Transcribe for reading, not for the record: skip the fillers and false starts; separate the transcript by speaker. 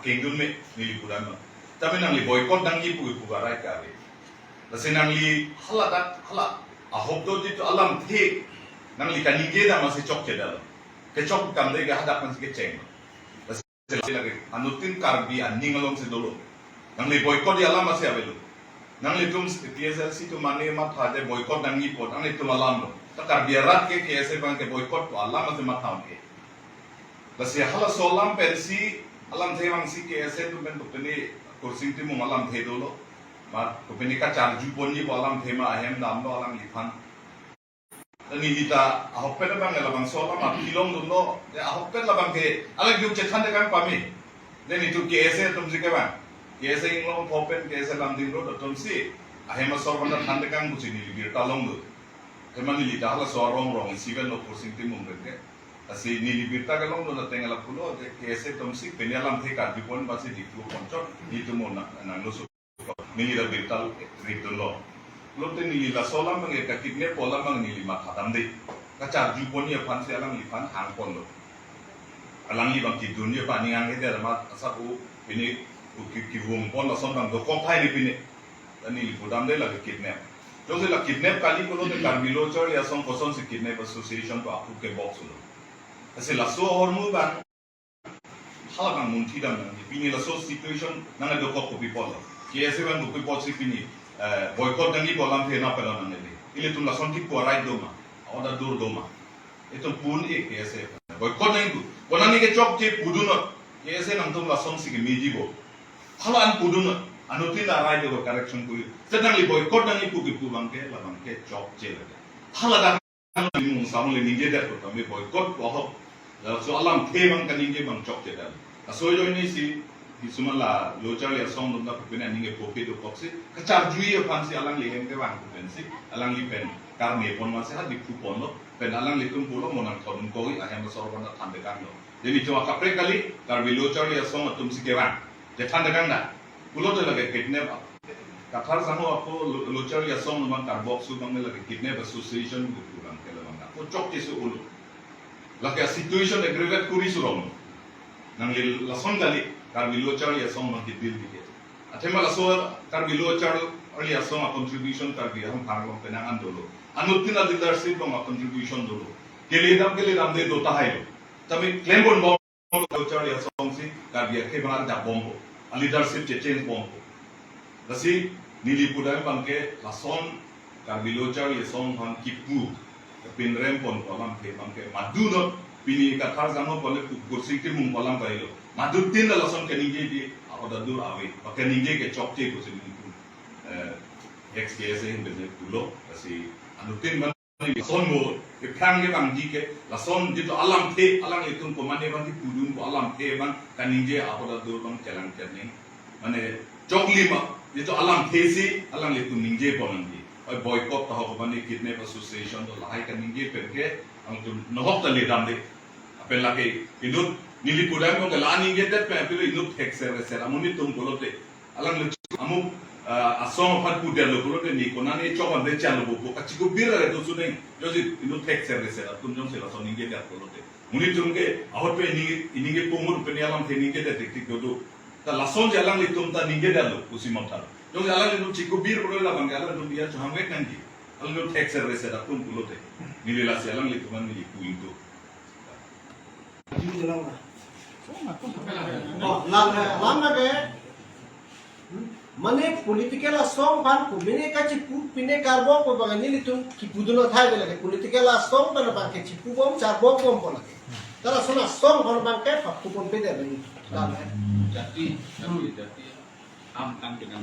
Speaker 1: kengdun me nili pudan ma tapi nang li boykot nang li pu garai kare lasi nang li hala ahop do itu alam the nang li kanige da masih cok kedal ke cok kam de ga hadak masih ke ceng lasi lagi anutin karbi ningkangsam se dolo nang li boykot di alam masih abelu nang li tum KSA si tu mane mat hade boykot nang li pot nang itu malam ta karbi arat ke KSA bang ke boykot to alam masih mat taun ke lasi hala solam pensi alam the bang si KSA tu ben peni kursi ti mung alam the dolo mat peni ka charju poni bo alam the ma ahem dam do alam lifan ni kita ahopen bang labang solam mat kilong dolo de ahopen labang ke alang gyuk chethan de kan pami den itu KSA tum si ke bang KSA Anglong Open KSA Lamding Road atom si ahema sorbanda thande kang buci ni libir talong do hemani li dahla sorong rong sivel no kursi ti mung ke asi ni libir ta galong do na tengala pulo de KSA tom si penyalam the karbi pon basi di fu konchot itu mo na no su ni la birtal ritolo lote ni la solam mang ka kitne pola mang ni lima khatam de ka char ju pon ye phan se alang li phan hang pon do alang li bang ki dunia pa ni ang he de ma asa u ini ki vum pon la son bang do kong thai ni pine ani li pudam de la kidnap jo se la kidnap kali ko lo de karmilo chor ya son koson se kidnap association to aphuthak ke box lo ase la so hormu ban hala bang mun thi dam ni pini la so situation nang do ko pi pon KSA bang do pi pon si pini boykot nang li bolam the na pela nang le ile tum la son ki ko right do ma oda dur do ma itu pun e KSA boykot nang du bonani ke chok che pudunot KSA nang tum la son si ke meji bo kalau an pudun anutin arai do correction kuri sedang li boykot nang ipu ipu bangke la bangke chok jela hala da mung samle ninge da to kami boykot ko la so alam the bang kan ninge bang chok jela so yo ni si sumala lochar ya song dum da pena ninge poke do koksi kachar jui pan si alang li hem ke bang pen si alang li pen kar me pon ma se ha di pu pon lo pen alang li tum pulo monang thon ko i ahem so bana thande kan lo jadi to kapre kali kar bi lochar ya song tum si ke bang Jetan dengan dah, pulau tu lagi kidnap. Kathar sama aku local ya song memang karbok su bang lagi kidnap association buku bang kalau bang. Aku cok jesu ulu. Lagi situation aggravate kuri surong. Nangli lason kali karbi local ya song bang kidbil dikit. Athema laso karbi local ya song a contribution karbi ham Anglong penangan dulu. Anutina leadership bang a contribution dulu. Kali dam de dota hai lo. Tapi claim bon local ya song si karbi ke bang ada bombo. Leadership change bomb. Lasi nili pudai bangke lason karbi local ya song han kepu pin rempon kolam ke bangke madu no pini kathar jamo pole kursi ke mung kolam kailo madu tin la lason ke ninge di oda dur awe ke ninge ke chokte ko se ni KSA in bene pulo lasi anutin man lason mo ke phang ke bang di ke lason di to alam the alang itum ko mane bang di pudun ko alam the bang kan ninge oda dur bang chelang cherne mane chokli ma itu alam thesi alam litu ninge ponangi oi boykot ta ho bani kidnap association to lahai kan ninge perke ang tu nohok ta le dam de apel lake inut nili pudai mo gala ninge det pe apel inut hexer ser amuni tum bolote alam le amu asom phat pu de lo bolote ni konani chokon de chalo bo ka chiku bira to suneng josi inut hexer ser tum jong se la so ninge de bolote muni tum ke ahot pe ninge pomur pe ni alam the ninge de tik do ta lason jalang litum ta ninge dalo pusi montar jong jalang litum chiku bir ko la bang jalang litum dia changwe kanji alno tek service da tum pulote nili la jalang litum man nili ku into
Speaker 2: ji jalang na lam na be mane political song ban ko mine ka chipu pine karbo ko bang nili tum ki puduno thai be lage political song ban bang ke chipu bom char bom bom ko lage tara sona song ban bang ke fa ku pon pe de lam
Speaker 3: jati am dengan